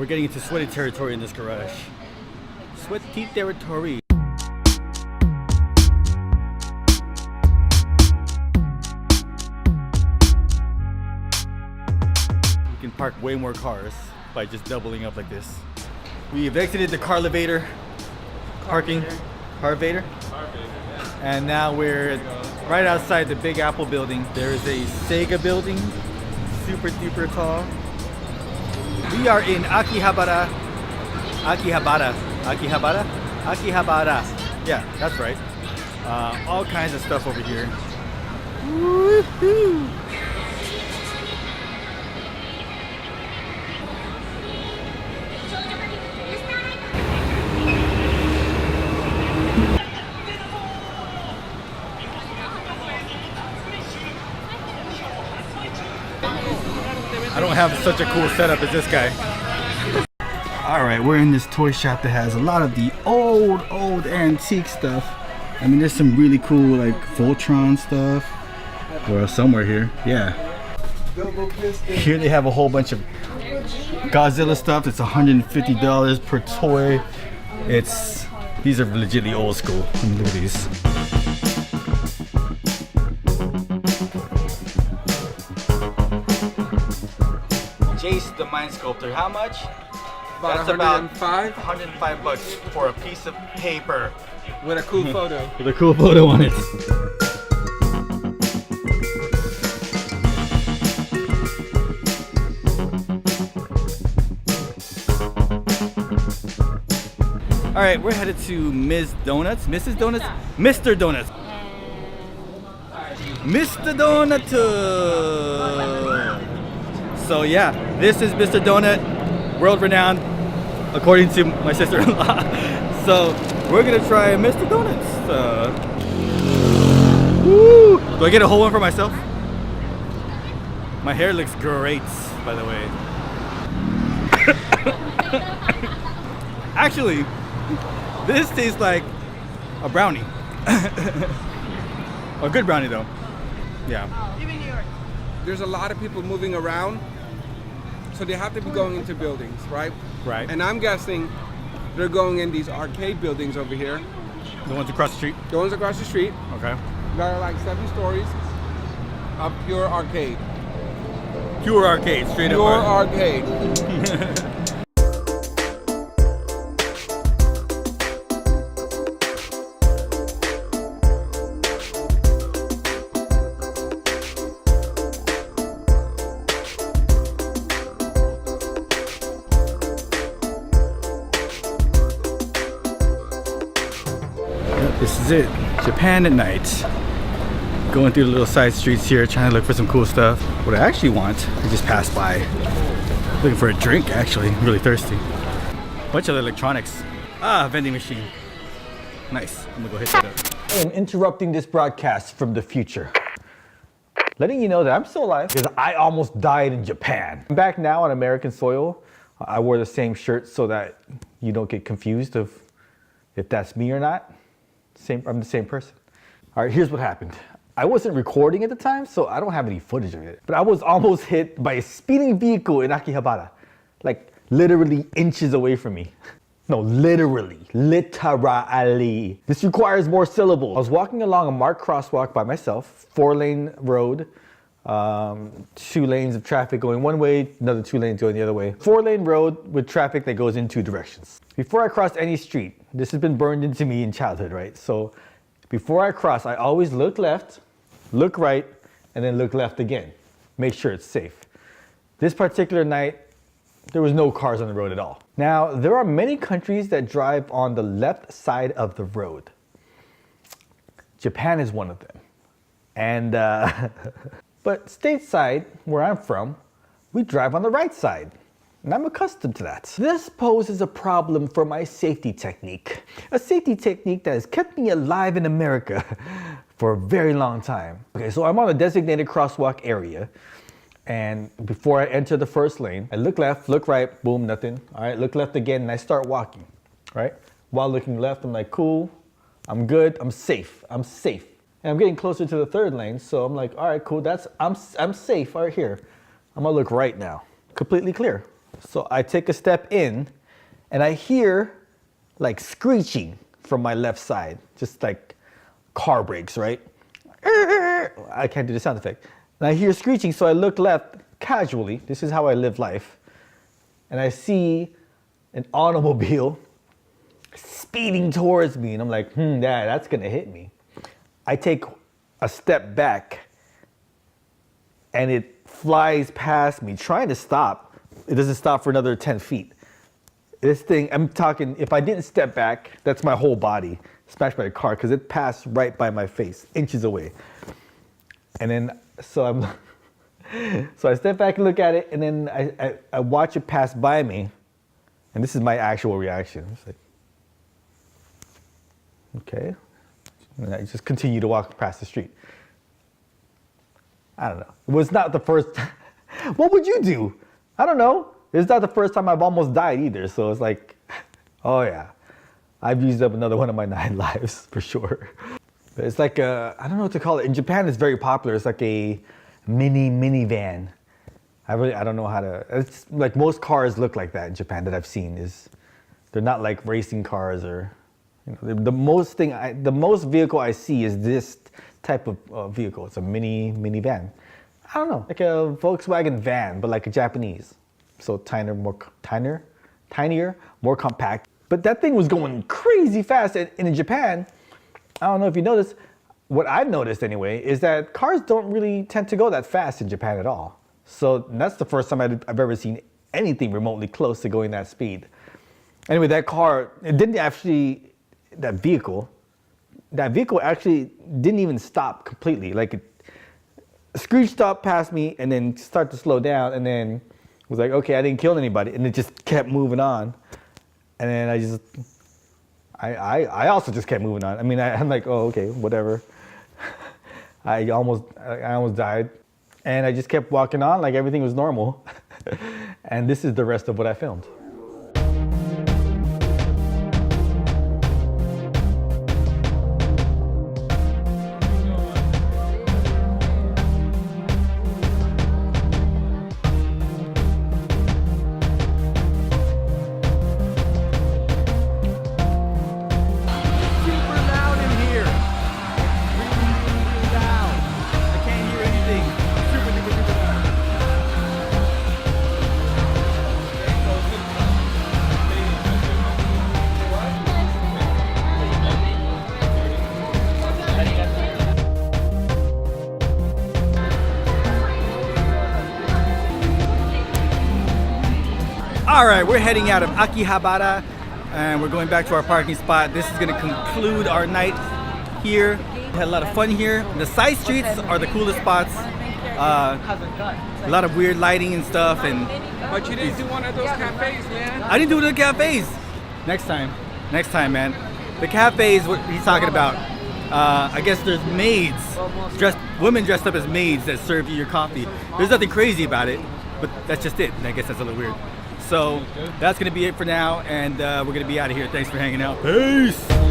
We're getting into sweaty territory in this garage. Sweaty territory. You can park way more cars by just doubling up like this. We've exited the car elevator. Parking. Car elevator. And now we're right outside the Big Apple building. There's a Sega building, super duper tall. We are in Akihabara. Akihabara. Yeah, that's right. All kinds of stuff over here. Woohoo! I don't have such a cool setup as this guy. Alright, we're in this toy shop that has a lot of the old antique stuff. I mean, there's some really cool like Voltron stuff. Or somewhere here, yeah. Here they have a whole bunch of Godzilla stuff. It's $150 per toy. These are legitimately old school. Let me look at these. Jace the Mind Sculptor, how much? That's about 105? 105 bucks for a piece of paper. With a cool photo. With a cool photo on it. Alright, we're headed to Ms. Donuts. Mrs. Donuts? Mr. Donuts. Mr. Donut. So yeah, this is Mr. Donut, world renowned, according to my sister-in-law. So we're gonna try Mr. Donuts. Woo! Do I get a whole one for myself? My hair looks great, by the way. Actually, this tastes like a brownie. A good brownie though. Yeah. There's a lot of people moving around, so they have to be going into buildings, right? Right. And I'm guessing they're going in these arcade buildings over here. The ones across the street? The ones across the street. Okay. That are like 7 stories of pure arcade. Pure arcade, straight Pure up. arcade. This is it, Japan at night. Going through the little side streets here, trying to look for some cool stuff. What I actually want, I just passed by, looking for a drink actually, I'm really thirsty. Bunch of electronics. Ah, vending machine. Nice, I'm gonna go hit that up. I am interrupting this broadcast from the future, letting you know that I'm still alive because I almost died in Japan. I'm back now on American soil. I wore the same shirt so that you don't get confused of if that's me or not. I'm the same person. All right, here's what happened. I wasn't recording at the time, so I don't have any footage of it. But I was almost hit by a speeding vehicle in Akihabara. Like literally inches away from me. No, literally. This requires more syllables. I was walking along a marked crosswalk by myself, 4-lane road, 2 lanes of traffic going one way, another 2 lanes going the other way. 4-lane road with traffic that goes in 2 directions. Before I cross any street, this has been burned into me in childhood, right? So before I cross, I always look left, look right, and then look left again. Make sure it's safe. This particular night, there was no cars on the road at all. Now, there are many countries that drive on the left side of the road. Japan is one of them. And, but stateside, where I'm from, we drive on the right side. And I'm accustomed to that. This poses a problem for my safety technique. A safety technique that has kept me alive in America for a very long time. Okay, so I'm on a designated crosswalk area. And before I enter the first lane, I look left, look right, boom, nothing. All right, look left again, and I start walking, right? While looking left, I'm like, cool, I'm good, I'm safe. And I'm getting closer to the 3rd lane, so I'm like, all right, cool, I'm safe right here. I'm gonna look right now, completely clear. So I take a step in and I hear like screeching from my left side, just like car brakes, right? I can't do the sound effect. And I hear screeching, so I look left casually. This is how I live life. And I see an automobile speeding towards me. And I'm like, that's gonna hit me. I take a step back and it flies past me, trying to stop. It doesn't stop for another 10 feet. This thing, I'm talking, if I didn't step back, that's my whole body smashed by a car because it passed right by my face, inches away. And then, so I step back and look at it, and then I watch it pass by me, and this is my actual reaction. It's like, okay. And I just continue to walk past the street. I don't know. It was not the first. What would you do? I don't know. It's not the first time I've almost died either. So it's like, oh yeah, I've used up another one of my 9 lives for sure. But it's like I don't know what to call it. In Japan, it's very popular. It's like a minivan. I don't know how to. It's like most cars look like that in Japan that I've seen. They're not like racing cars or, you know, the most vehicle I see is this type of vehicle. It's a minivan. I don't know, like a Volkswagen van, but like a Japanese. So tinier, more compact. But that thing was going crazy fast. And in Japan, I don't know if you noticed, what I've noticed anyway, is that cars don't really tend to go that fast in Japan at all. So that's the first time I've ever seen anything remotely close to going that speed. Anyway, that car, that vehicle actually didn't even stop completely. Like it screeched up past me and then started to slow down and then was like, okay, I didn't kill anybody, and it just kept moving on. And then I also just kept moving on. I mean, I'm like, oh, okay, whatever. I almost died, and I just kept walking on like everything was normal. And this is the rest of what I filmed. All right, we're heading out of Akihabara and we're going back to our parking spot. This is gonna conclude our night here. We had a lot of fun here. The side streets are the coolest spots. A lot of weird lighting and stuff. But you didn't do one of those cafes, man. I didn't do the cafes. Next time, man. The cafes, what he's talking about. I guess there's maids, women dressed up as maids that serve you your coffee. There's nothing crazy about it, but that's just it. And I guess that's a little weird. So that's gonna be it for now, and we're gonna be out of here. Thanks for hanging out. Peace.